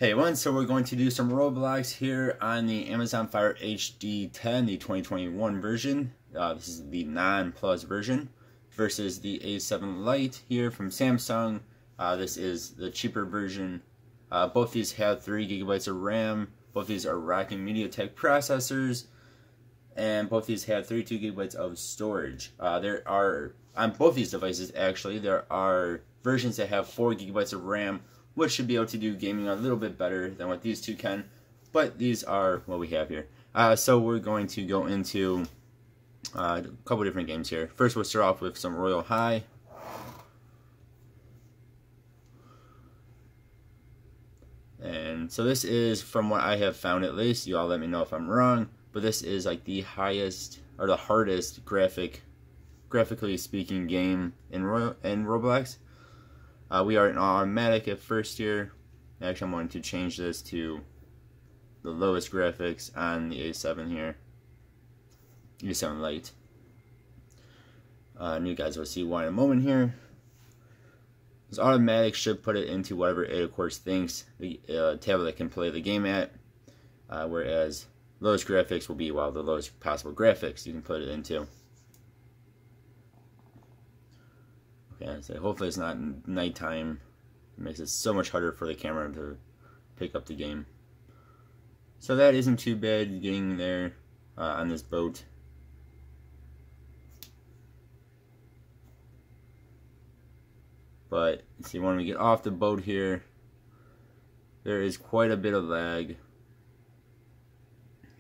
Hey everyone, so we're going to do some Roblox here on the Amazon Fire HD10, the 2021 version. This is the non-plus version versus the A7 Lite here from Samsung. This is the cheaper version. Both these have 3 gigabytes of RAM. Both these are rocking MediaTek processors. And both these have 32 gigabytes of storage. There are, on both these devices actually, there are versions that have 4 gigabytes of RAM, which should be able to do gaming a little bit better than what these two can, but these are what we have here. So we're going to go into a couple different games here. First, we'll start off with some Royal High. And so this is, from what I have found at least, you all let me know if I'm wrong, but this is like the highest, or the hardest graphically speaking game in Roblox. We are in automatic at first here. Actually, I'm going to change this to the lowest graphics on the A7 here. A7 Lite. And you guys will see why in a moment here. This automatic should put it into whatever it of course thinks the tablet can play the game at. Whereas lowest graphics will be, well, the lowest possible graphics you can put it into. Yeah, so hopefully it's not nighttime. It makes it so much harder for the camera to pick up the game. So that isn't too bad getting there on this boat. But see, when we get off the boat here, there is quite a bit of lag.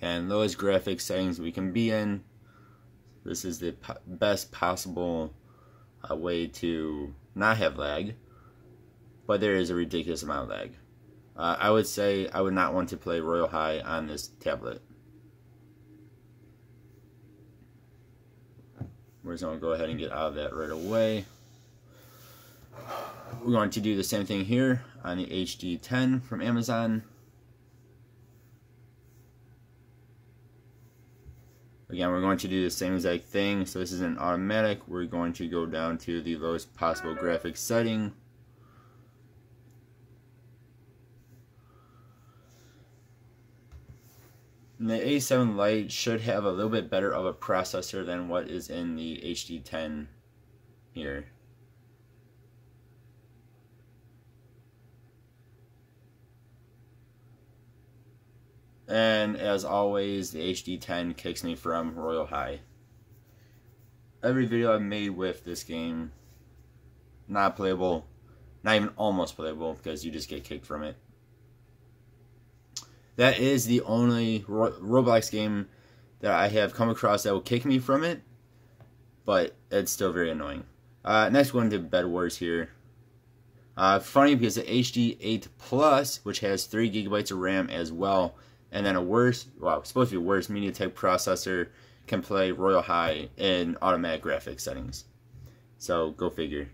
And lowest graphics settings we can be in. This is the best possible a way to not have lag, but there is a ridiculous amount of lag. I would say I would not want to play Royal High on this tablet. We're just going to go ahead and get out of that right away. We're going to do the same thing here on the HD10 from Amazon. Again, we're going to do the same exact thing. So this is an automatic. We're going to go down to the lowest possible graphics setting. And the A7 Lite should have a little bit better of a processor than what is in the HD10 here. And as always, the HD10 kicks me from Royal High. Every video I've made with this game, not playable, not even almost playable, because you just get kicked from it. That is the only Roblox game that I have come across that will kick me from it, but it's still very annoying. Next, going to Bed Wars here. Funny because the HD8 Plus, which has 3 gigabytes of RAM as well, and then a worse, well, supposed to be worse, MediaTek processor can play Royal High in automatic graphics settings. So, go figure.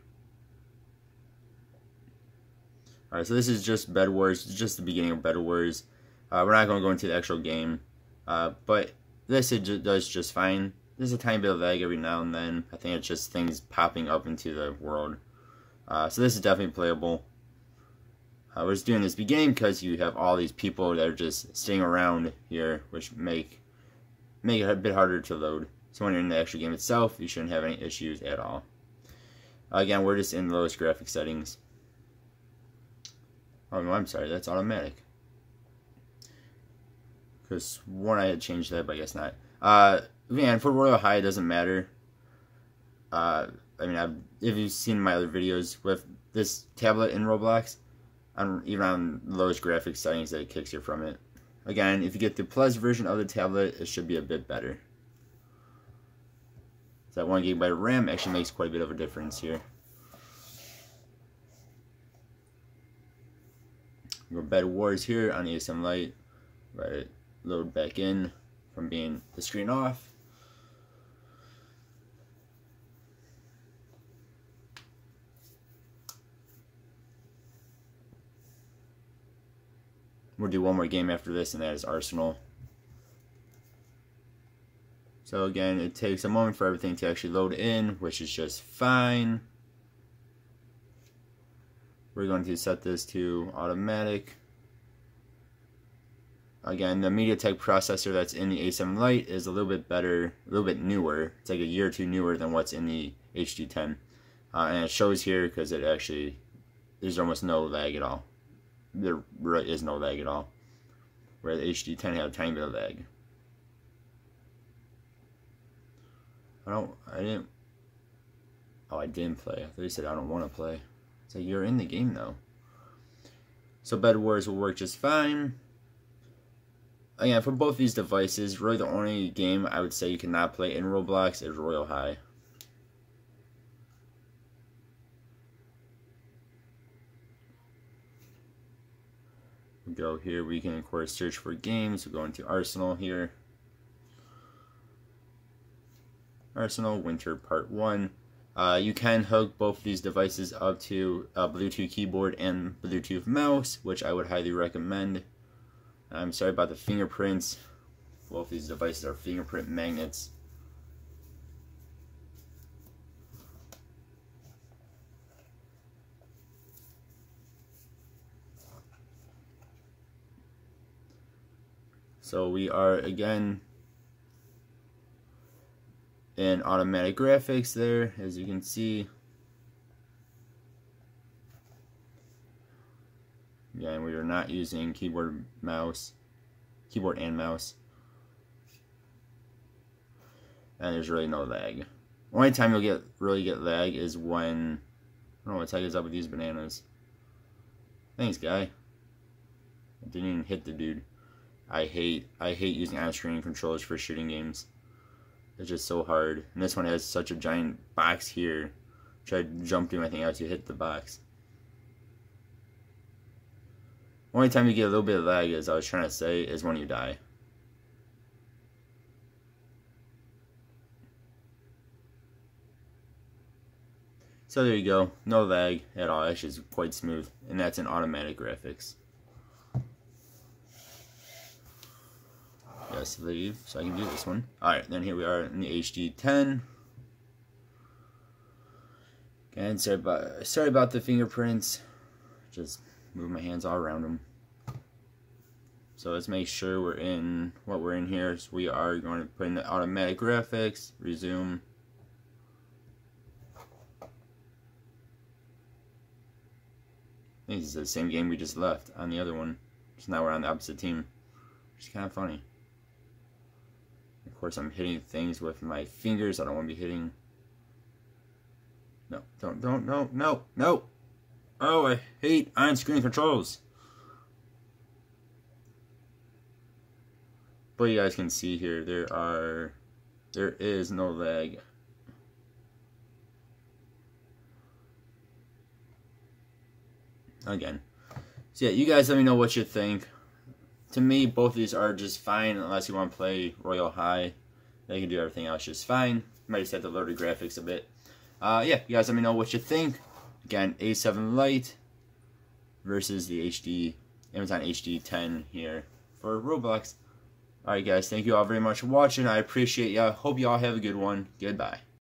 Alright, so this is just Bed Wars, just the beginning of Bed Wars. We're not going to go into the actual game, but this does just fine. There's a tiny bit of lag every now and then. I think it's just things popping up into the world. So this is definitely playable. We're just doing this beginning because you have all these people that are just staying around here, which make it a bit harder to load. So when you're in the actual game itself, you shouldn't have any issues at all. Again, we're just in the lowest graphic settings. Oh no, I'm sorry, that's automatic. Because one I had changed that, but I guess not. Man, for Royal High, it doesn't matter. I mean, if you've seen my other videos with this tablet in Roblox, even on the lowest graphics settings, that it kicks you from it. Again, if you get the Plus version of the tablet, it should be a bit better. So that 1 gigabyte of RAM actually makes quite a bit of a difference here. We're Bed Wars here on the A7 Lite. Let it load back in from being the screen off. We'll do one more game after this, and that is Arsenal. So again, it takes a moment for everything to actually load in, which is just fine. We're going to set this to automatic. Again, the MediaTek processor that's in the A7 Lite is a little bit better, a little bit newer. It's like a year or two newer than what's in the HD10. And it shows here because it actually, there's almost no lag at all. There really is no lag at all. Where the HD10 had a tiny bit of lag. I didn't play. I thought you said I don't want to play. It's like you're in the game though. So Bed Wars will work just fine. Again, for both these devices, really the only game I would say you cannot play in Roblox is Royal High. We go here, we can of course search for games. We go into Arsenal here. Arsenal Winter Part 1. You can hook both of these devices up to a Bluetooth keyboard and Bluetooth mouse, which I would highly recommend. I'm sorry about the fingerprints. Both these devices are fingerprint magnets. So we are again in automatic graphics there, as you can see. Again, we are not using keyboard and mouse. And there's really no lag. Only time you'll really get lag is when, I don't know what the heck is up with these bananas. Thanks, guy. I didn't even hit the dude. I hate using on-screen controllers for shooting games. It's just so hard. And this one has such a giant box here. Try to jump through anything else, you hit the box. Only time you get a little bit of lag, as I was trying to say, is when you die. So there you go. No lag at all. It's just quite smooth. And that's in automatic graphics. Yes, leave, so I can do this one. Alright, then here we are in the HD10. Again, sorry about the fingerprints. Just move my hands all around them. So let's make sure we're in what we're in here. So we are going to put in the automatic graphics, resume. I think this is the same game we just left on the other one. Just now we're on the opposite team. Which is kind of funny. Of course, I'm hitting things with my fingers. I don't want to be hitting. No, no. Oh, I hate on-screen controls. But you guys can see here, there is no lag. Again. So yeah, you guys let me know what you think. To me, both of these are just fine unless you want to play Royal High. They can do everything else just fine. Might just have to load the graphics a bit. Yeah, you guys let me know what you think. Again, A7 Lite versus the Amazon HD10 here for Roblox. Alright guys, thank you all very much for watching. I appreciate ya. Hope you all have a good one. Goodbye.